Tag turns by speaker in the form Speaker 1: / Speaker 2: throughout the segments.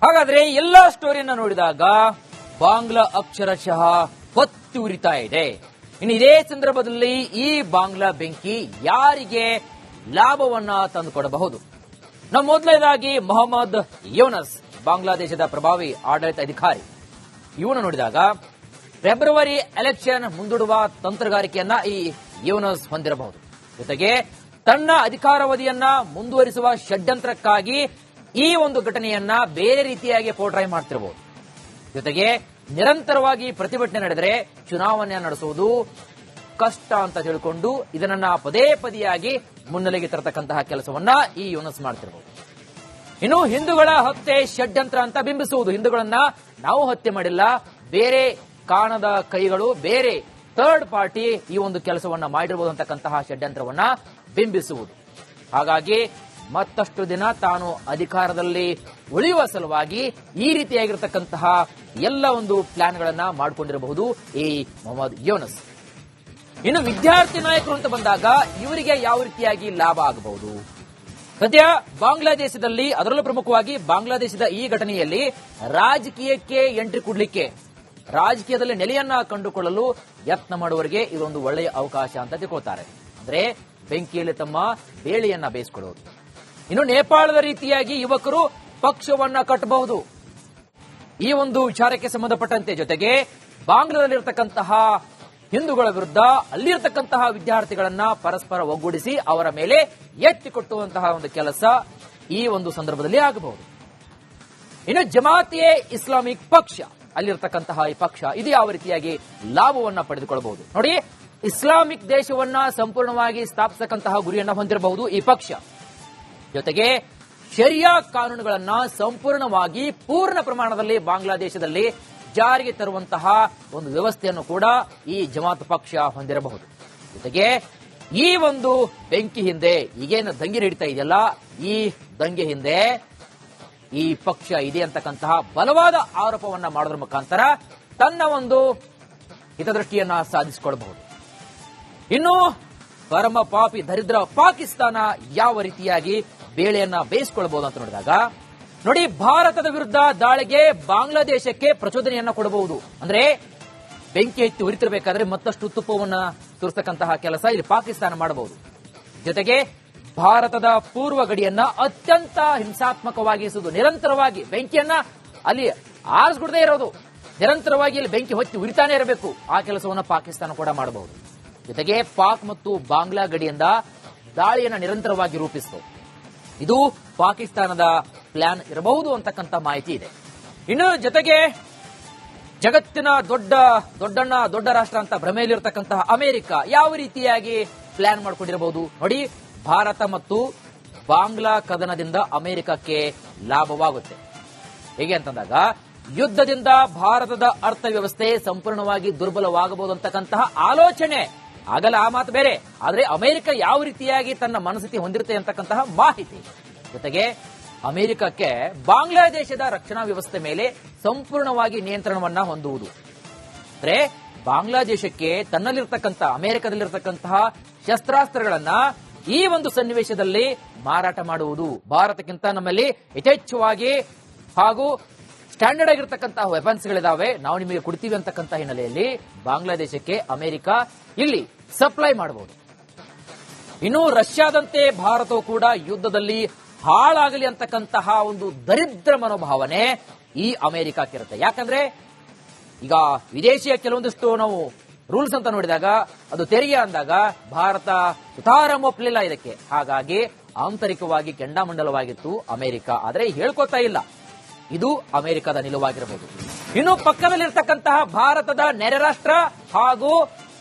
Speaker 1: ಹಾಗಾದ್ರೆ ಎಲ್ಲಾ ಸ್ಟೋರಿಯನ್ನ ನೋಡಿದಾಗ ಬಾಂಗ್ಲಾ ಅಕ್ಷರಶಃ ಹೊತ್ತಿ ಉರಿತಾ ಇದೆ. ಇನ್ನು ಇದೇ ಸಂದರ್ಭದಲ್ಲಿ ಈ ಬಾಂಗ್ಲಾ ಬೆಂಕಿ ಯಾರಿಗೆ ಲಾಭವನ್ನ ತಂದುಕೊಡಬಹುದು? ನಮ್ಮ ಮೊದಲನೇದಾಗಿ ಮೊಹಮ್ಮದ್ ಯೂನಸ್, ಬಾಂಗ್ಲಾದೇಶದ ಪ್ರಭಾವಿ ಆಡಳಿತ ಅಧಿಕಾರಿ. ಇವನು ನೋಡಿದಾಗ ಫೆಬ್ರವರಿ ಎಲೆಕ್ಷನ್ ಮುಂದೂಡುವ ತಂತ್ರಗಾರಿಕೆಯನ್ನ ಈ ಯೂನಸ್ ಹೊಂದಿರಬಹುದು. ಜೊತೆಗೆ ತನ್ನ ಅಧಿಕಾರಾವಧಿಯನ್ನ ಮುಂದುವರಿಸುವ ಷಡ್ಯಂತ್ರಕ್ಕಾಗಿ ಈ ಒಂದು ಘಟನೆಯನ್ನ ಬೇರೆ ರೀತಿಯಾಗಿ ಪೋರ್ಟ್ರೈ ಮಾಡ್ತಿರಬಹುದು. ಜೊತೆಗೆ ನಿರಂತರವಾಗಿ ಪ್ರತಿಭಟನೆ ನಡೆದರೆ ಚುನಾವಣೆ ನಡೆಸುವುದು ಕಷ್ಟ ಅಂತ ಹೇಳಿಕೊಂಡು ಇದನ್ನ ಪದೇ ಪದೇಯಾಗಿ ಮುನ್ನೆಲೆಗೆ ತರತಕ್ಕಂತಹ ಕೆಲಸವನ್ನ ಈ ಯೂನಸ್ ಮಾಡ್ತಿರಬಹುದು. ಇನ್ನು ಹಿಂದೂಗಳ ಹತ್ಯೆ ಷಡ್ಯಂತ್ರ ಅಂತ ಬಿಂಬಿಸುವುದು. ಹಿಂದೂಗಳನ್ನ ನಾವು ಹತ್ಯೆ ಮಾಡಿಲ್ಲ, ಬೇರೆ ಕಾಣದ ಕೈಗಳು, ಬೇರೆ ಥರ್ಡ್ ಪಾರ್ಟಿ ಈ ಒಂದು ಕೆಲಸವನ್ನ ಮಾಡಿರಬಹುದು ಅಂತಕ್ಕಂತಹ ಷಡ್ಯಂತ್ರವನ್ನ ಬಿಂಬಿಸುವುದು. ಹಾಗಾಗಿ ಮತ್ತಷ್ಟು ದಿನ ತಾನು ಅಧಿಕಾರದಲ್ಲಿ ಉಳಿಯುವ ಸಲುವಾಗಿ ಈ ರೀತಿಯಾಗಿರತಕ್ಕಂತಹ ಎಲ್ಲ ಒಂದು ಪ್ಲಾನ್ಗಳನ್ನ ಮಾಡಿಕೊಂಡಿರಬಹುದು ಈ ಮೊಹಮ್ಮದ್ ಯೂನಸ್. ಇನ್ನು ವಿದ್ಯಾರ್ಥಿ ನಾಯಕರು ಅಂತ ಬಂದಾಗ ಇವರಿಗೆ ಯಾವ ರೀತಿಯಾಗಿ ಲಾಭ ಆಗಬಹುದು? ಸದ್ಯ ಬಾಂಗ್ಲಾದೇಶದಲ್ಲಿ, ಅದರಲ್ಲೂ ಪ್ರಮುಖವಾಗಿ ಬಾಂಗ್ಲಾದೇಶದ ಈ ಘಟನೆಯಲ್ಲಿ ರಾಜಕೀಯಕ್ಕೆ ಎಂಟ್ರಿ ಕೊಡಲಿಕ್ಕೆ, ರಾಜಕೀಯದಲ್ಲಿ ನೆಲೆಯನ್ನ ಕಂಡುಕೊಳ್ಳಲು ಯತ್ನ ಮಾಡುವವರಿಗೆ ಇದೊಂದು ಒಳ್ಳೆಯ ಅವಕಾಶ ಅಂತ ತಿಳ್ಕೊಳ್ತಾರೆ. ಅಂದ್ರೆ ಬೆಂಕಿಯಲ್ಲಿ ತಮ್ಮ ಬೇಳೆಯನ್ನ ಬೇಯಿಸಿಕೊಳ್ಳುವುದು. ಇನ್ನು ನೇಪಾಳದ ರೀತಿಯಾಗಿ ಯುವಕರು ಪಕ್ಷವನ್ನ ಕಟ್ಟಬಹುದು. ಈ ಒಂದು ವಿಚಾರಕ್ಕೆ ಸಂಬಂಧಪಟ್ಟಂತೆ ಜೊತೆಗೆ ಬಾಂಗ್ಲಾದಲ್ಲಿರತಕ್ಕಂತಹ ಹಿಂದೂಗಳ ವಿರುದ್ಧ ಅಲ್ಲಿರತಕ್ಕಂತಹ ವಿದ್ಯಾರ್ಥಿಗಳನ್ನ ಪರಸ್ಪರ ಒಗ್ಗೂಡಿಸಿ ಅವರ ಮೇಲೆ ಎತ್ತಿಕೊಟ್ಟುವಂತಹ ಒಂದು ಕೆಲಸ ಈ ಒಂದು ಸಂದರ್ಭದಲ್ಲಿ ಆಗಬಹುದು. ಇನ್ನು ಜಮಾತಿಯೆ ಇಸ್ಲಾಮಿಕ್ ಪಕ್ಷ, ಅಲ್ಲಿರತಕ್ಕಂತಹ ಈ ಪಕ್ಷ ಇದು ಯಾವ ರೀತಿಯಾಗಿ ಲಾಭವನ್ನ ಪಡೆದುಕೊಳ್ಳಬಹುದು ನೋಡಿ. ಇಸ್ಲಾಮಿಕ್ ದೇಶವನ್ನ ಸಂಪೂರ್ಣವಾಗಿ ಸ್ಥಾಪಿಸತಕ್ಕಂತಹ ಗುರಿಯನ್ನ ಹೊಂದಿರಬಹುದು ಈ ಪಕ್ಷ. ಜೊತೆಗೆ ಶರಿಯಾ ಕಾನೂನುಗಳನ್ನ ಸಂಪೂರ್ಣವಾಗಿ ಪೂರ್ಣ ಪ್ರಮಾಣದಲ್ಲಿ ಬಾಂಗ್ಲಾದೇಶದಲ್ಲಿ ಜಾರಿಗೆ ತರುವಂತಹ ಒಂದು ವ್ಯವಸ್ಥೆಯನ್ನು ಕೂಡ ಈ ಜಮಾತ್ ಪಕ್ಷ ಹೊಂದಿರಬಹುದು. ಜೊತೆಗೆ ಈ ಒಂದು ಬೆಂಕಿ ಹಿಂದೆ, ಈಗೇನು ದಂಗೆ ನಡೀತಾ ಇದೆಯಲ್ಲ, ಈ ದಂಗೆ ಹಿಂದೆ ಈ ಪಕ್ಷ ಇದೆ ಅಂತಕ್ಕಂತಹ ಬಲವಾದ ಆರೋಪವನ್ನ ಮಾಡೋದ್ರ ಮುಖಾಂತರ ತನ್ನ ಒಂದು ಹಿತದೃಷ್ಟಿಯನ್ನ ಸಾಧಿಸಿಕೊಳ್ಳಬಹುದು. ಇನ್ನು ಪರಮ ಪಾಪಿ ದರಿದ್ರ ಪಾಕಿಸ್ತಾನ ಯಾವ ರೀತಿಯಾಗಿ ಬೇಳೆಯನ್ನ ಬೇಯಿಸಿಕೊಳ್ಳಬಹುದು ಅಂತ ನೋಡಿದಾಗ ನೋಡಿ, ಭಾರತದ ವಿರುದ್ಧ ದಾಳಿಗೆ ಬಾಂಗ್ಲಾದೇಶಕ್ಕೆ ಪ್ರಚೋದನೆಯನ್ನ ಕೊಡಬಹುದು. ಅಂದ್ರೆ ಬೆಂಕಿ ಎತ್ತಿ ಉರಿತಿರಬೇಕಾದ್ರೆ ಮತ್ತಷ್ಟು ತುಪ್ಪವನ್ನ ಸುರಿಸತಕ್ಕಂತಹ ಕೆಲಸ ಇಲ್ಲಿ ಪಾಕಿಸ್ತಾನ ಮಾಡಬಹುದು. ಜೊತೆಗೆ ಭಾರತದ ಪೂರ್ವ ಗಡಿಯನ್ನ ಅತ್ಯಂತ ಹಿಂಸಾತ್ಮಕವಾಗಿಸುವುದು, ನಿರಂತರವಾಗಿ ಬೆಂಕಿಯನ್ನ ಅಲ್ಲಿ ಆರಿಸ್ಬಿಡದೇ ಇರೋದು, ನಿರಂತರವಾಗಿ ಇಲ್ಲಿ ಬೆಂಕಿ ಹೊತ್ತಿ ಉರಿತಾನೆ ಇರಬೇಕು, ಆ ಕೆಲಸವನ್ನ ಪಾಕಿಸ್ತಾನ ಕೂಡ ಮಾಡಬಹುದು. ಜೊತೆಗೆ ಪಾಕ್ ಮತ್ತು ಬಾಂಗ್ಲಾ ಗಡಿಯಿಂದ ದಾಳಿಯನ್ನ ನಿರಂತರವಾಗಿ ರೂಪಿಸಿತು. ಇದು ಪಾಕಿಸ್ತಾನದ ಪ್ಲಾನ್ ಇರಬಹುದು ಅಂತಕ್ಕಂಥ ಮಾಹಿತಿ ಇದೆ. ಇನ್ನು ಜೊತೆಗೆ ಜಗತ್ತಿನ ದೊಡ್ಡ ರಾಷ್ಟ್ರ ಅಂತ ಭ್ರಮೆಯಲ್ಲಿರತಕ್ಕಂತಹ ಅಮೆರಿಕ ಯಾವ ರೀತಿಯಾಗಿ ಪ್ಲಾನ್ ಮಾಡಿಕೊಂಡಿರಬಹುದು ನೋಡಿ. ಭಾರತ ಮತ್ತು ಬಾಂಗ್ಲಾ ಕದನದಿಂದ ಅಮೆರಿಕಕ್ಕೆ ಲಾಭವಾಗುತ್ತೆ. ಹೇಗೆ ಅಂತಂದಾಗ ಯುದ್ಧದಿಂದ ಭಾರತದ ಅರ್ಥವ್ಯವಸ್ಥೆ ಸಂಪೂರ್ಣವಾಗಿ ದುರ್ಬಲವಾಗಬಹುದು ಅಂತಕ್ಕಂತಹ ಆಲೋಚನೆ ಆಗಲ್ಲ, ಆ ಮಾತು ಬೇರೆ. ಆದ್ರೆ ಅಮೆರಿಕ ಯಾವ ರೀತಿಯಾಗಿ ತನ್ನ ಮನಸ್ಥಿತಿ ಹೊಂದಿರುತ್ತೆ ಅಂತಕ್ಕಂತಹ ಮಾಹಿತಿ. ಜೊತೆಗೆ ಅಮೆರಿಕಕ್ಕೆ ಬಾಂಗ್ಲಾದೇಶದ ರಕ್ಷಣಾ ವ್ಯವಸ್ಥೆ ಮೇಲೆ ಸಂಪೂರ್ಣವಾಗಿ ನಿಯಂತ್ರಣವನ್ನ ಹೊಂದುವುದು. ಅಂದ್ರೆ ಬಾಂಗ್ಲಾದೇಶಕ್ಕೆ ತನ್ನಲ್ಲಿರ್ತಕ್ಕಂಥ, ಅಮೆರಿಕದಲ್ಲಿರ್ತಕ್ಕಂತಹ ಶಸ್ತ್ರಾಸ್ತ್ರಗಳನ್ನ ಈ ಒಂದು ಸನ್ನಿವೇಶದಲ್ಲಿ ಮಾರಾಟ ಮಾಡುವುದು. ಭಾರತಕ್ಕಿಂತ ನಮ್ಮಲ್ಲಿ ಯಥೇಚ್ಛವಾಗಿ ಹಾಗೂ ಸ್ಟ್ಯಾಂಡರ್ಡ್ ಆಗಿರ್ತಕ್ಕಂತಹ ವೆಪನ್ಸ್ ಗಳಿದಾವೆ, ನಾವು ನಿಮಗೆ ಕೊಡ್ತೀವಿ ಅಂತಕ್ಕಂಥ ಹಿನ್ನೆಲೆಯಲ್ಲಿ ಬಾಂಗ್ಲಾದೇಶಕ್ಕೆ ಅಮೆರಿಕ ಇಲ್ಲಿ ಸಪ್ಲೈ ಮಾಡಬಹುದು. ಇನ್ನು ರಷ್ಯಾದಂತೆ ಭಾರತವು ಕೂಡ ಯುದ್ಧದಲ್ಲಿ ಹಾಳಾಗಲಿ ಅಂತಕ್ಕಂತಹ ಒಂದು ದರಿದ್ರ ಮನೋಭಾವನೆ ಈ ಅಮೆರಿಕಕ್ಕಿರುತ್ತೆ. ಯಾಕಂದ್ರೆ ಈಗ ವಿದೇಶಿಯ ಕೆಲವೊಂದಿಷ್ಟು ನಾವು ರೂಲ್ಸ್ ಅಂತ ನೋಡಿದಾಗ, ಅದು ತೆರಿಗೆ ಅಂದಾಗ ಭಾರತ ಸುತಾರಾಮ ಒಪ್ಪಲಿಲ್ಲ ಇದಕ್ಕೆ. ಹಾಗಾಗಿ ಆಂತರಿಕವಾಗಿ ಕೆಂಡಾಮಂಡಲವಾಗಿತ್ತು ಅಮೆರಿಕ. ಆದರೆ ಹೇಳ್ಕೊತಾ ಇಲ್ಲ, ಇದು ಅಮೆರಿಕದ ನಿಲುವಾಗಿರಬಹುದು. ಇನ್ನು ಪಕ್ಕದಲ್ಲಿರ್ತಕ್ಕಂತಹ ಭಾರತದ ನೆರೆ ರಾಷ್ಟ್ರ ಹಾಗೂ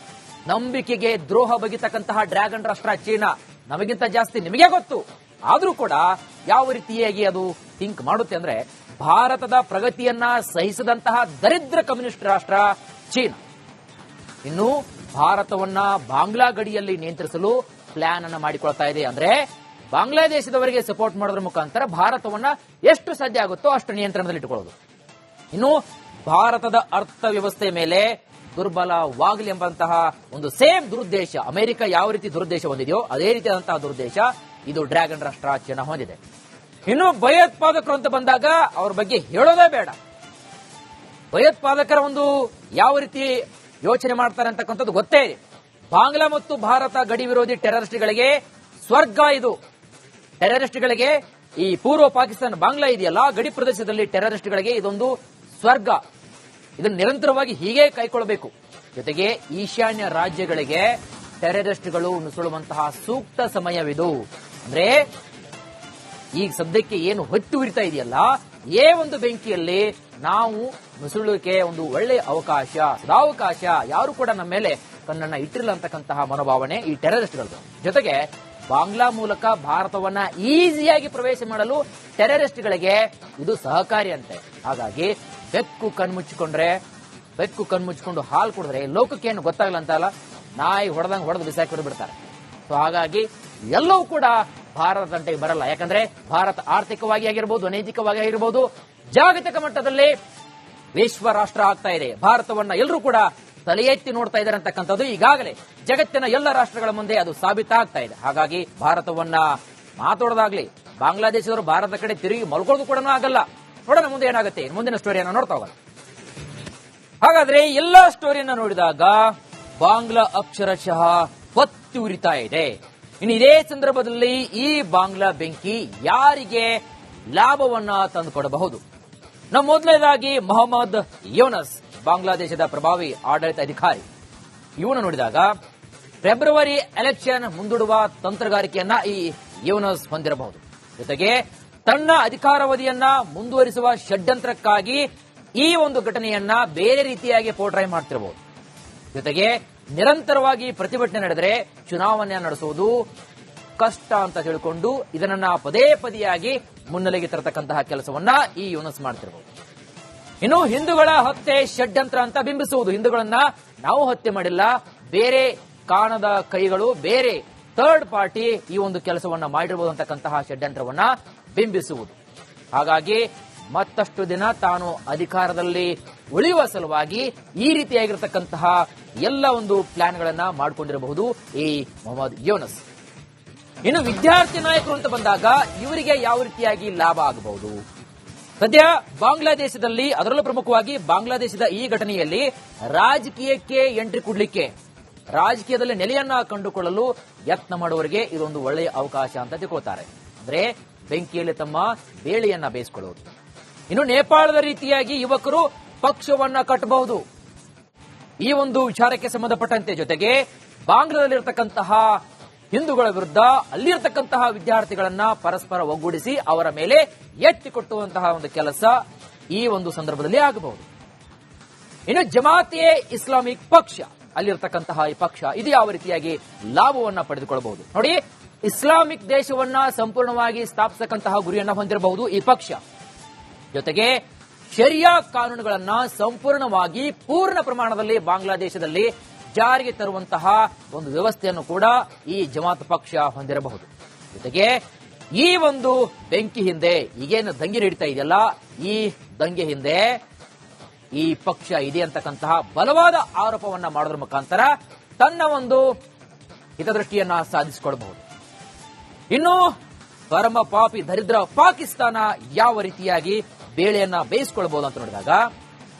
Speaker 1: ನಂಬಿಕೆಗೆ ದ್ರೋಹ ಬಗೆತಕ್ಕಂತಹ ಡ್ರ್ಯಾಗನ್ ರಾಷ್ಟ್ರ ಚೀನಾ, ನಮಗಿಂತ ಜಾಸ್ತಿ ನಿಮಗೆ ಗೊತ್ತು. ಆದ್ರೂ ಕೂಡ ಯಾವ ರೀತಿಯಾಗಿ ಅದು ಥಿಂಕ್ ಮಾಡುತ್ತೆ ಅಂದ್ರೆ, ಭಾರತದ ಪ್ರಗತಿಯನ್ನ ಸಹಿಸದಂತಹ ದರಿದ್ರ ಕಮ್ಯುನಿಸ್ಟ್ ರಾಷ್ಟ್ರ ಚೀನಾ ಇನ್ನು ಭಾರತವನ್ನ ಬಾಂಗ್ಲಾ ಗಡಿಯಲ್ಲಿ ನಿಯಂತ್ರಿಸಲು ಪ್ಲಾನ್ ಅನ್ನ ಮಾಡಿಕೊಳ್ತಾ ಇದೆ. ಅಂದ್ರೆ ಬಾಂಗ್ಲಾದೇಶದವರಿಗೆ ಸಪೋರ್ಟ್ ಮಾಡೋದ್ರ ಮುಖಾಂತರ ಭಾರತವನ್ನ ಎಷ್ಟು ಸಾಧ್ಯ ಆಗುತ್ತೋ ಅಷ್ಟು ನಿಯಂತ್ರಣದಲ್ಲಿ ಇಟ್ಟುಕೊಳ್ಳೋದು. ಇನ್ನು ಭಾರತದ ಅರ್ಥವ್ಯವಸ್ಥೆ ಮೇಲೆ ದುರ್ಬಲವಾಗಲಿ ಎಂಬಂತಹ ಒಂದು ಸೇಮ್ ದುರುದ್ದೇಶ ಅಮೆರಿಕ ಯಾವ ರೀತಿ ದುರುದ್ದೇಶ ಹೊಂದಿದೆಯೋ ಅದೇ ರೀತಿಯಾದಂತಹ ದುರುದ್ದೇಶ ಇದು ಡ್ರ್ಯಾಗನ್ ರಾಷ್ಟ್ರ ಚೀನಾ ಹೊಂದಿದೆ. ಇನ್ನು ಭಯೋತ್ಪಾದಕರು ಅಂತ ಬಂದಾಗ ಅವ್ರ ಬಗ್ಗೆ ಹೇಳೋದೇ ಬೇಡ. ಭಯೋತ್ಪಾದಕರ ಒಂದು ಯಾವ ರೀತಿ ಯೋಚನೆ ಮಾಡ್ತಾರೆ ಅಂತಕ್ಕಂಥದ್ದು ಗೊತ್ತೇ ಇದೆ. ಬಾಂಗ್ಲಾ ಮತ್ತು ಭಾರತ ಗಡಿ ವಿರೋಧಿ ಟೆರರಿಸ್ಟ್ಗಳಿಗೆ ಸ್ವರ್ಗ ಇದು. ಟೆರರಿಸ್ಟ್ಗಳಿಗೆ ಈ ಪೂರ್ವ ಪಾಕಿಸ್ತಾನ ಬಾಂಗ್ಲಾ ಇದೆಯಲ್ಲ, ಗಡಿ ಪ್ರದೇಶದಲ್ಲಿ ಟೆರರಿಸ್ಟ್ಗಳಿಗೆ ಇದೊಂದು ಸ್ವರ್ಗ. ಇದನ್ನು ನಿರಂತರವಾಗಿ ಹೀಗೆ ಕೈಗೊಳ್ಳಬೇಕು. ಜೊತೆಗೆ ಈಶಾನ್ಯ ರಾಜ್ಯಗಳಿಗೆ ಟೆರರಿಸ್ಟ್ಗಳು ನುಸುಳುವಂತಹ ಸೂಕ್ತ ಸಮಯವಿದು. ಅಂದ್ರೆ ಈಗ ಸದ್ಯಕ್ಕೆ ಏನು ಹೊತ್ತು ಉರಿತಾ ಇದೆಯಲ್ಲ, ಏ ಒಂದು ಬೆಂಕಿಯಲ್ಲಿ ನಾವು ನುಸುಳುವಿಕೆ ಒಂದು ಒಳ್ಳೆಯ ಅವಕಾಶ, ಸದಾವಕಾಶ. ಯಾರು ಕೂಡ ನಮ್ಮ ಮೇಲೆ ಕಣ್ಣನ್ನ ಇಟ್ಟಿರಲ್ಲ ಅಂತಕ್ಕಂತಹ ಮನೋಭಾವನೆ ಈ ಟೆರರಿಸ್ಟ್ಗಳದು. ಜೊತೆಗೆ ಬಾಂಗ್ಲಾ ಮೂಲಕ ಭಾರತವನ್ನ ಈಸಿಯಾಗಿ ಪ್ರವೇಶ ಮಾಡಲು ಟೆರರಿಸ್ಟ್ಗಳಿಗೆ ಇದು ಸಹಕಾರಿ ಅಂತೆ. ಹಾಗಾಗಿ ಬೆಕ್ಕು ಕಣ್ಮುಚ್ಚಿಕೊಂಡು ಹಾಲು ಕುಡಿದ್ರೆ ಲೋಕಕ್ಕೆ ಏನು ಗೊತ್ತಾಗಲ್ಲ ಅಂತಲ್ಲ, ನಾಯಿ ಹೊಡೆದಂಗೆ ಹೊಡೆದು ಬಿಸಾಕಿ ಬಿಡ್ತಾರೆ. ಸೊ ಹಾಗಾಗಿ ಎಲ್ಲವೂ ಕೂಡ ಭಾರತ ತಂಟೆಗೆ ಬರಲ್ಲ. ಯಾಕಂದ್ರೆ ಭಾರತ ಆರ್ಥಿಕವಾಗಿ ಆಗಿರಬಹುದು, ನೈತಿಕವಾಗಿ ಆಗಿರಬಹುದು, ಜಾಗತಿಕ ಮಟ್ಟದಲ್ಲಿ ವಿಶ್ವ ರಾಷ್ಟ್ರ ಆಗ್ತಾ ಇದೆ. ಭಾರತವನ್ನ ಎಲ್ಲರೂ ಕೂಡ ತಲೆ ಎತ್ತಿ ನೋಡ್ತಾ ಇದ್ದಾರೆ ಅಂತಕ್ಕಂಥದ್ದು ಈಗಾಗಲೇ ಜಗತ್ತಿನ ಎಲ್ಲ ರಾಷ್ಟ್ರಗಳ ಮುಂದೆ ಅದು ಸಾಬೀತಾಗ್ತಾ ಇದೆ. ಹಾಗಾಗಿ ಭಾರತವನ್ನ ಮಾತಾಡೋದಾಗ್ಲಿ, ಬಾಂಗ್ಲಾದೇಶದವರು ಭಾರತದ ಕಡೆ ತಿರುಗಿ ಮಲ್ಕೊಳ್ಳೋದು ಕೂಡ ಆಗಲ್ಲ. ನೋಡೋಣ ಮುಂದೆ ಏನಾಗುತ್ತೆ, ಮುಂದಿನ ಸ್ಟೋರಿಯನ್ನ ನೋಡ್ತಾ ಹೋಗೋಣ. ಹಾಗಾದ್ರೆ ಎಲ್ಲಾ ಸ್ಟೋರಿಯನ್ನ ನೋಡಿದಾಗ ಬಾಂಗ್ಲಾ ಅಕ್ಷರಶಃ ಹೊತ್ತಿ ಉರಿತಾ ಇದೆ. ಇನ್ನು ಇದೇ ಸಂದರ್ಭದಲ್ಲಿ ಈ ಬಾಂಗ್ಲಾ ಬೆಂಕಿ ಯಾರಿಗೆ ಲಾಭವನ್ನ ತಂದುಕೊಡಬಹುದು? ನಮ್ಮ ಮೊದಲನೇದಾಗಿ ಮೊಹಮ್ಮದ್ ಯೂನಸ್, ಬಾಂಗ್ಲಾದೇಶದ ಪ್ರಭಾವಿ ಆಡಳಿತ ಅಧಿಕಾರಿ. ಇವನು ನೋಡಿದಾಗ ಫೆಬ್ರವರಿ ಎಲೆಕ್ಷನ್ ಮುಂದೂಡುವ ತಂತ್ರಗಾರಿಕೆಯನ್ನ ಈ ಯೂನಸ್ ಹೊಂದಿರಬಹುದು. ಜೊತೆಗೆ ತನ್ನ ಅಧಿಕಾರಾವಧಿಯನ್ನ ಮುಂದುವರಿಸುವ ಷಡ್ಯಂತ್ರಕ್ಕಾಗಿ ಈ ಒಂದು ಘಟನೆಯನ್ನ ಬೇರೆ ರೀತಿಯಾಗಿ ಪೋರ್ಟ್ರೈ ಮಾಡ್ತಿರಬಹುದು. ಜೊತೆಗೆ ನಿರಂತರವಾಗಿ ಪ್ರತಿಭಟನೆ ನಡೆದರೆ ಚುನಾವಣೆ ನಡೆಸುವುದು ಕಷ್ಟ ಅಂತ ಹೇಳಿಕೊಂಡು ಇದನ್ನ ಪದೇ ಪದೇಯಾಗಿ ಮುನ್ನೆಲೆಗೆ ತರತಕ್ಕಂತಹ ಕೆಲಸವನ್ನ ಈ ಯೂನಸ್ ಮಾಡ್ತಿರಬಹುದು. ಇನ್ನು ಹಿಂದೂಗಳ ಹತ್ಯೆ ಷಡ್ಯಂತ್ರ ಅಂತ ಬಿಂಬಿಸುವುದು. ಹಿಂದೂಗಳನ್ನ ನಾವು ಹತ್ಯೆ ಮಾಡಿಲ್ಲ, ಬೇರೆ ಕಾಣದ ಕೈಗಳು, ಬೇರೆ ಥರ್ಡ್ ಪಾರ್ಟಿ ಈ ಒಂದು ಕೆಲಸವನ್ನ ಮಾಡಿರಬಹುದು ಅಂತಕ್ಕಂತಹ ಷಡ್ಯಂತ್ರವನ್ನ ಬಿಂಬಿಸುವುದು. ಹಾಗಾಗಿ ಮತ್ತಷ್ಟು ದಿನ ತಾನು ಅಧಿಕಾರದಲ್ಲಿ ಉಳಿಯುವ ಸಲುವಾಗಿ ಈ ರೀತಿಯಾಗಿರತಕ್ಕಂತಹ ಎಲ್ಲ ಒಂದು ಪ್ಲಾನ್ಗಳನ್ನ ಮಾಡಿಕೊಂಡಿರಬಹುದು ಈ ಮೊಹಮ್ಮದ್ ಯೂನಸ್. ಇನ್ನು ವಿದ್ಯಾರ್ಥಿ ನಾಯಕರು ಅಂತ ಬಂದಾಗ ಇವರಿಗೆ ಯಾವ ರೀತಿಯಾಗಿ ಲಾಭ ಆಗಬಹುದು? ಸದ್ಯ ಬಾಂಗ್ಲಾದೇಶದಲ್ಲಿ, ಅದರಲ್ಲೂ ಪ್ರಮುಖವಾಗಿ ಬಾಂಗ್ಲಾದೇಶದ ಈ ಘಟನೆಯಲ್ಲಿ ರಾಜಕೀಯಕ್ಕೆ ಎಂಟ್ರಿ ಕೊಡ್ಲಿಕ್ಕೆ, ರಾಜಕೀಯದಲ್ಲಿ ನೆಲೆಯನ್ನ ಕಂಡುಕೊಳ್ಳಲು ಯತ್ನ ಮಾಡುವವರಿಗೆ ಇದೊಂದು ಒಳ್ಳೆಯ ಅವಕಾಶ ಅಂತ ತಿಳ್ಕೊಳ್ತಾರೆ. ಅಂದ್ರೆ ಬೆಂಕಿಯಲ್ಲಿ ತಮ್ಮ ಬೇಳೆಯನ್ನ ಬೇಯಿಸಿಕೊಳ್ಳುವುದು. ಇನ್ನು ನೇಪಾಳದ ರೀತಿಯಾಗಿ ಯುವಕರು ಪಕ್ಷವನ್ನ ಕಟ್ಟಬಹುದು. ಈ ಒಂದು ವಿಚಾರಕ್ಕೆ ಸಂಬಂಧಪಟ್ಟಂತೆ ಜೊತೆಗೆ ಬಾಂಗ್ಲಾದಲ್ಲಿರತಕ್ಕಂತಹ ಹಿಂದೂಗಳ ವಿರುದ್ಧ ಅಲ್ಲಿರತಕ್ಕಂತಹ ವಿದ್ಯಾರ್ಥಿಗಳನ್ನ ಪರಸ್ಪರ ಒಗ್ಗೂಡಿಸಿ ಅವರ ಮೇಲೆ ಎತ್ತಿಕೊಟ್ಟುವಂತಹ ಒಂದು ಕೆಲಸ ಈ ಒಂದು ಸಂದರ್ಭದಲ್ಲಿ ಆಗಬಹುದು. ಇನ್ನು ಜಮಾತೆ ಇಸ್ಲಾಮಿಕ್ ಪಕ್ಷ, ಅಲ್ಲಿರತಕ್ಕಂತಹ ಈ ಪಕ್ಷ ಇದು ಯಾವ ರೀತಿಯಾಗಿ ಲಾಭವನ್ನ ಪಡೆದುಕೊಳ್ಳಬಹುದು ನೋಡಿ. ಇಸ್ಲಾಮಿಕ್ ದೇಶವನ್ನ ಸಂಪೂರ್ಣವಾಗಿ ಸ್ಥಾಪಿಸತಕ್ಕಂತಹ ಗುರಿಯನ್ನ ಹೊಂದಿರಬಹುದು ಈ ಪಕ್ಷ. ಜೊತೆಗೆ ಶರಿಯಾ ಕಾನೂನುಗಳನ್ನ ಸಂಪೂರ್ಣವಾಗಿ ಪೂರ್ಣ ಪ್ರಮಾಣದಲ್ಲಿ ಬಾಂಗ್ಲಾದೇಶದಲ್ಲಿ ಜಾರಿಗೆ ತರುವಂತಹ ಒಂದು ವ್ಯವಸ್ಥೆಯನ್ನು ಕೂಡ ಈ ಜಮಾತ್ ಪಕ್ಷ ಹೊಂದಿರಬಹುದು. ಜೊತೆಗೆ ಈ ಒಂದು ಬೆಂಕಿ ಹಿಂದೆ, ಈಗೇನು ದಂಗೆ ನಡೀತಾ ಇದೆಯಲ್ಲ, ಈ ದಂಗೆ ಹಿಂದೆ ಈ ಪಕ್ಷ ಇದೆ ಅಂತಕ್ಕಂತಹ ಬಲವಾದ ಆರೋಪವನ್ನ ಮಾಡೋದ್ರ ಮುಖಾಂತರ ತನ್ನ ಒಂದು ಹಿತದೃಷ್ಟಿಯನ್ನ ಸಾಧಿಸಿಕೊಳ್ಳಬಹುದು. ಇನ್ನು ಪರಮ ಪಾಪಿ ದರಿದ್ರ ಪಾಕಿಸ್ತಾನ ಯಾವ ರೀತಿಯಾಗಿ ಬೇಳೆಯನ್ನ ಬೇಯಿಸಿಕೊಳ್ಳಬಹುದು ಅಂತ ನೋಡಿದಾಗ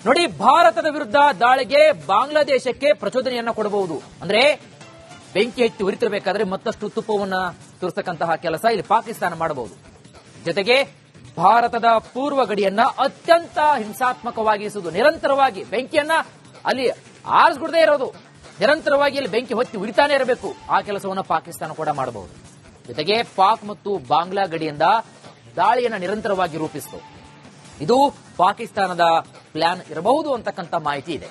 Speaker 1: ನೋಡಿ, ಭಾರತದ ವಿರುದ್ಧ ದಾಳಿಗೆ ಬಾಂಗ್ಲಾದೇಶಕ್ಕೆ ಪ್ರಚೋದನೆಯನ್ನ ಕೊಡಬಹುದು. ಅಂದ್ರೆ ಬೆಂಕಿ ಹಚ್ಚಿ ಉರಿತಿರಬೇಕಾದ್ರೆ ಮತ್ತಷ್ಟು ತುಪ್ಪವನ್ನ ತುರಿಸತಕ್ಕಂತಹ ಕೆಲಸ ಇಲ್ಲಿ ಪಾಕಿಸ್ತಾನ ಮಾಡಬಹುದು. ಜೊತೆಗೆ ಭಾರತದ ಪೂರ್ವ ಗಡಿಯನ್ನ ಅತ್ಯಂತ ಹಿಂಸಾತ್ಮಕವಾಗಿಸುವುದು, ನಿರಂತರವಾಗಿ ಬೆಂಕಿಯನ್ನ ಅಲ್ಲಿ ಆರಿಸ್ಬಿಡದೇ ಇರೋದು, ನಿರಂತರವಾಗಿ ಅಲ್ಲಿ ಬೆಂಕಿ ಹೊತ್ತಿ ಉರಿತಾನೆ ಇರಬೇಕು, ಆ ಕೆಲಸವನ್ನು ಪಾಕಿಸ್ತಾನ ಕೂಡ ಮಾಡಬಹುದು. ಜೊತೆಗೆ ಪಾಕ್ ಮತ್ತು ಬಾಂಗ್ಲಾ ಗಡಿಯಿಂದ ದಾಳಿಯನ್ನ ನಿರಂತರವಾಗಿ ರೂಪಿಸಿತು. ಇದು ಪಾಕಿಸ್ತಾನದ ಪ್ಲಾನ್ ಇರಬಹುದು ಅಂತಕ್ಕಂಥ ಮಾಹಿತಿ ಇದೆ.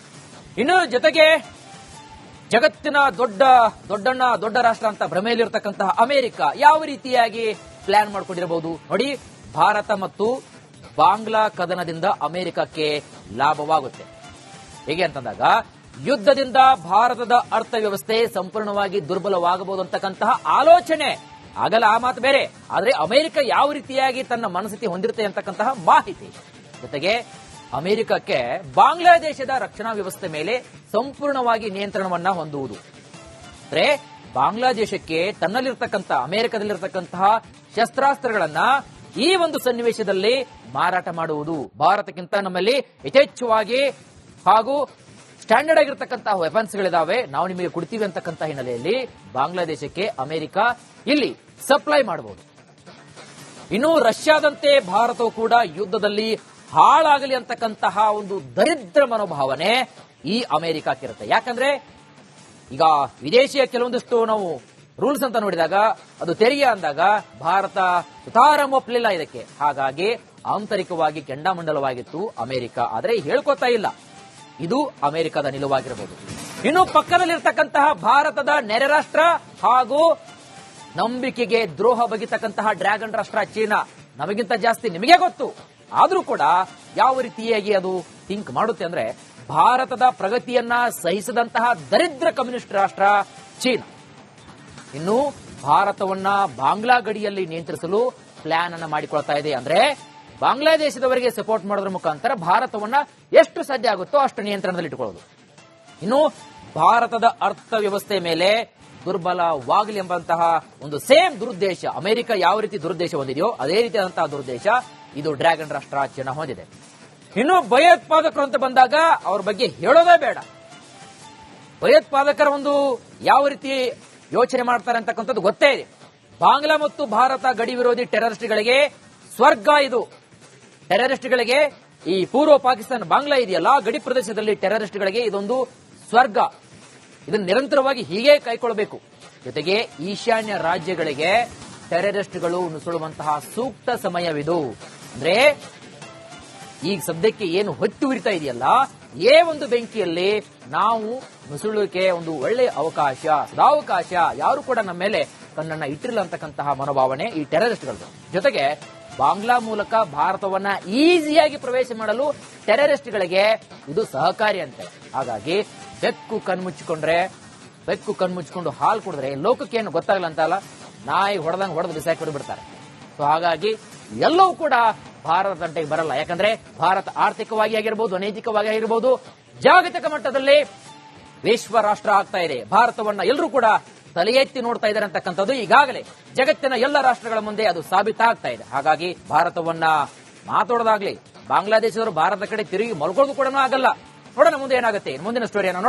Speaker 1: ಇನ್ನು ಜೊತೆಗೆ ಜಗತ್ತಿನ ದೊಡ್ಡ ರಾಷ್ಟ್ರ ಅಂತ ಭ್ರಮೆಯಲ್ಲಿರತಕ್ಕಂತಹ ಅಮೆರಿಕ ಯಾವ ರೀತಿಯಾಗಿ ಪ್ಲಾನ್ ಮಾಡಿಕೊಂಡಿರಬಹುದು ನೋಡಿ. ಭಾರತ ಮತ್ತು ಬಾಂಗ್ಲಾ ಕದನದಿಂದ ಅಮೆರಿಕಕ್ಕೆ ಲಾಭವಾಗುತ್ತೆ. ಹೇಗೆ ಅಂತಂದಾಗ ಯುದ್ಧದಿಂದ ಭಾರತದ ಅರ್ಥವ್ಯವಸ್ಥೆ ಸಂಪೂರ್ಣವಾಗಿ ದುರ್ಬಲವಾಗಬಹುದು ಅಂತಕ್ಕಂತಹ ಆಲೋಚನೆ ಆಗಲ್ಲ, ಆ ಮಾತು ಬೇರೆ. ಆದ್ರೆ ಅಮೆರಿಕ ಯಾವ ರೀತಿಯಾಗಿ ತನ್ನ ಮನಸ್ಥಿತಿ ಹೊಂದಿರುತ್ತೆ ಅಂತಕ್ಕಂತಹ ಮಾಹಿತಿ. ಜೊತೆಗೆ ಅಮೆರಿಕಕ್ಕೆ ಬಾಂಗ್ಲಾದೇಶದ ರಕ್ಷಣಾ ವ್ಯವಸ್ಥೆ ಮೇಲೆ ಸಂಪೂರ್ಣವಾಗಿ ನಿಯಂತ್ರಣವನ್ನ ಹೊಂದುವುದು. ಅಂದ್ರೆ ಬಾಂಗ್ಲಾದೇಶಕ್ಕೆ ತನ್ನಲ್ಲಿರ್ತಕ್ಕಂಥ, ಅಮೆರಿಕದಲ್ಲಿರ್ತಕ್ಕಂತಹ ಶಸ್ತ್ರಾಸ್ತ್ರಗಳನ್ನ ಈ ಒಂದು ಸನ್ನಿವೇಶದಲ್ಲಿ ಮಾರಾಟ ಮಾಡುವುದು. ಭಾರತಕ್ಕಿಂತ ನಮ್ಮಲ್ಲಿ ಯಥೇಚ್ಛವಾಗಿ ಹಾಗೂ ಸ್ಟ್ಯಾಂಡರ್ಡ್ ಆಗಿರತಕ್ಕಂತಹ ವೆಪನ್ಸ್ ಗಳಿದಾವೆ, ನಾವು ನಿಮಗೆ ಕೊಡ್ತೀವಿ ಅಂತಕ್ಕಂಥ ಹಿನ್ನೆಲೆಯಲ್ಲಿ ಬಾಂಗ್ಲಾದೇಶಕ್ಕೆ ಅಮೆರಿಕ ಇಲ್ಲಿ ಸಪ್ಲೈ ಮಾಡಬಹುದು. ಇನ್ನು ರಷ್ಯಾದಂತೆ ಭಾರತವು ಕೂಡ ಯುದ್ಧದಲ್ಲಿ ಹಾಳಾಗಲಿ ಅಂತಕ್ಕಂತಹ ಒಂದು ದರಿದ್ರ ಮನೋಭಾವನೆ ಈ ಅಮೆರಿಕಕ್ಕಿರುತ್ತೆ. ಯಾಕಂದ್ರೆ ಈಗ ವಿದೇಶಿಯ ಕೆಲವೊಂದಿಷ್ಟು ನಾವು ರೂಲ್ಸ್ ಅಂತ ನೋಡಿದಾಗ ಅದು ತೆರಿಗೆ ಅಂದಾಗ ಭಾರತ ಸುತಾರಾಮ್ ಒಪ್ಪಲಿಲ್ಲ ಇದಕ್ಕೆ. ಹಾಗಾಗಿ ಆಂತರಿಕವಾಗಿ ಕೆಂಡಾಮಂಡಲವಾಗಿತ್ತು ಅಮೆರಿಕ. ಆದರೆ ಹೇಳ್ಕೊತಾ ಇಲ್ಲ, ಇದು ಅಮೆರಿಕದ ನಿಲುವಾಗಿರಬಹುದು. ಇನ್ನು ಪಕ್ಕದಲ್ಲಿರ್ತಕ್ಕಂತಹ ಭಾರತದ ನೆರೆ ರಾಷ್ಟ್ರ ಹಾಗೂ ನಂಬಿಕೆಗೆ ದ್ರೋಹ ಬಗೆತಕ್ಕಂತಹ ಡ್ರ್ಯಾಗನ್ ರಾಷ್ಟ್ರ ಚೀನಾ, ನಮಗಿಂತ ಜಾಸ್ತಿ ನಿಮಗೆ ಗೊತ್ತು. ಆದ್ರೂ ಕೂಡ ಯಾವ ರೀತಿಯಾಗಿ ಅದು ಥಿಂಕ್ ಮಾಡುತ್ತೆ ಅಂದ್ರೆ, ಭಾರತದ ಪ್ರಗತಿಯನ್ನ ಸಹಿಸದಂತಹ ದರಿದ್ರ ಕಮ್ಯುನಿಸ್ಟ್ ರಾಷ್ಟ್ರ ಚೀನಾ ಇನ್ನು ಭಾರತವನ್ನ ಬಾಂಗ್ಲಾ ಗಡಿಯಲ್ಲಿ ನಿಯಂತ್ರಿಸಲು ಪ್ಲಾನ್ ಅನ್ನ ಮಾಡಿಕೊಳ್ತಾ ಇದೆ. ಅಂದ್ರೆ ಬಾಂಗ್ಲಾದೇಶದವರಿಗೆ ಸಪೋರ್ಟ್ ಮಾಡೋದ್ರ ಮುಖಾಂತರ ಭಾರತವನ್ನ ಎಷ್ಟು ಸಾಧ್ಯ ಆಗುತ್ತೋ ಅಷ್ಟು ನಿಯಂತ್ರಣದಲ್ಲಿ ಇಟ್ಟುಕೊಳ್ಳೋದು. ಇನ್ನು ಭಾರತದ ಅರ್ಥವ್ಯವಸ್ಥೆ ಮೇಲೆ ದುರ್ಬಲವಾಗಲಿ ಎಂಬಂತಹ ಒಂದು ಸೇಮ್ ದುರುದ್ದೇಶ ಅಮೆರಿಕ ಯಾವ ರೀತಿ ದುರುದ್ದೇಶ ಹೊಂದಿದೆಯೋ ಅದೇ ರೀತಿಯಾದಂತಹ ದುರುದ್ದೇಶ ಇದು ಡ್ರ್ಯಾಗನ್ ರಾಷ್ಟ್ರ ಚೀನಾ ಹೊಂದಿದೆ. ಇನ್ನು ಭಯೋತ್ಪಾದಕರು ಅಂತ ಬಂದಾಗ ಅವ್ರ ಬಗ್ಗೆ ಹೇಳೋದೇ ಬೇಡ. ಭಯೋತ್ಪಾದಕರ ಒಂದು ಯಾವ ರೀತಿ ಯೋಚನೆ ಮಾಡ್ತಾರೆ ಅಂತಕ್ಕಂಥದ್ದು ಗೊತ್ತೇ ಇದೆ. ಬಾಂಗ್ಲಾ ಮತ್ತು ಭಾರತ ಗಡಿ ವಿರೋಧಿ ಟೆರರಿಸ್ಟ್ಗಳಿಗೆ ಸ್ವರ್ಗ ಇದು. ಟೆರರಿಸ್ಟ್ಗಳಿಗೆ ಈ ಪೂರ್ವ ಪಾಕಿಸ್ತಾನ ಬಾಂಗ್ಲಾ ಇದೆಯಲ್ಲ, ಗಡಿ ಪ್ರದೇಶದಲ್ಲಿ ಟೆರರಿಸ್ಟ್ಗಳಿಗೆ ಇದೊಂದು ಸ್ವರ್ಗ. ಇದನ್ನು ನಿರಂತರವಾಗಿ ಹೀಗೆ ಕೈಗೊಳ್ಳಬೇಕು. ಜೊತೆಗೆ ಈಶಾನ್ಯ ರಾಜ್ಯಗಳಿಗೆ ಟೆರರಿಸ್ಟ್ಗಳು ನುಸುಳುವಂತಹ ಸೂಕ್ತ ಸಮಯವಿದು. ಅಂದ್ರೆ ಈಗ ಸದ್ಯಕ್ಕೆ ಏನು ಹೊತ್ತು ಉರಿತಾ ಇದೆಯಲ್ಲ, ಏ ಒಂದು ಬೆಂಕಿಯಲ್ಲಿ ನಾವು ನುಸುಳುವಿಕೆ ಒಂದು ಒಳ್ಳೆಯ ಅವಕಾಶ, ಸದಾವಕಾಶ. ಯಾರು ಕೂಡ ನಮ್ಮ ಮೇಲೆ ಕಣ್ಣನ್ನ ಇಟ್ಟಿರಲ್ಲ ಅಂತಕ್ಕಂತಹ ಮನೋಭಾವನೆ ಈ ಟೆರರಿಸ್ಟ್ಗಳದ್ದು. ಜೊತೆಗೆ ಬಾಂಗ್ಲಾ ಮೂಲಕ ಭಾರತವನ್ನ ಈಸಿಯಾಗಿ ಪ್ರವೇಶ ಮಾಡಲು ಟೆರರಿಸ್ಟ್ಗಳಿಗೆ ಇದು ಸಹಕಾರಿ ಅಂತೆ. ಹಾಗಾಗಿ ಬೆಕ್ಕು ಕಣ್ಮುಚ್ಚಿಕೊಂಡು ಹಾಲು ಕುಡಿದ್ರೆ ಲೋಕಕ್ಕೆ ಏನು ಗೊತ್ತಾಗಲ್ಲ ಅಂತಲ್ಲ, ನಾಯಿ ಹೊಡೆದಂಗೆ ಹೊಡೆದು ಬಿಸಾಕಿ ಬಿಡ್ತಾರೆ. ಸೊ ಹಾಗಾಗಿ ಎಲ್ಲವೂ ಕೂಡ ಭಾರತ ತಂಟೆಗೆ ಬರಲ್ಲ. ಯಾಕಂದ್ರೆ ಭಾರತ ಆರ್ಥಿಕವಾಗಿ ಆಗಿರಬಹುದು, ನೈತಿಕವಾಗಿ ಆಗಿರಬಹುದು, ಜಾಗತಿಕ ಮಟ್ಟದಲ್ಲಿ ವಿಶ್ವ ರಾಷ್ಟ್ರ ಆಗ್ತಾ ಇದೆ. ಭಾರತವನ್ನ ಎಲ್ಲರೂ ಕೂಡ ತಲೆ ಎತ್ತಿ ನೋಡ್ತಾ ಇದ್ದಾರೆ ಅಂತಕ್ಕಂಥದ್ದು ಈಗಾಗಲೇ ಜಗತ್ತಿನ ಎಲ್ಲ ರಾಷ್ಟ್ರಗಳ ಮುಂದೆ ಅದು ಸಾಬೀತಾಗ್ತಾ ಇದೆ. ಹಾಗಾಗಿ ಭಾರತವನ್ನ ಮಾತಾಡೋದಾಗ್ಲಿ, ಬಾಂಗ್ಲಾದೇಶದವರು ಭಾರತದ ಕಡೆ ತಿರುಗಿ ಮಲ್ಕೊಳ್ಳೋದು ಕೂಡ ಆಗಲ್ಲ. ನೋಡೋಣ ಮುಂದೆ ಏನಾಗುತ್ತೆ. ಮುಂದಿನ ಸ್ಟೋರಿಯನ್ನು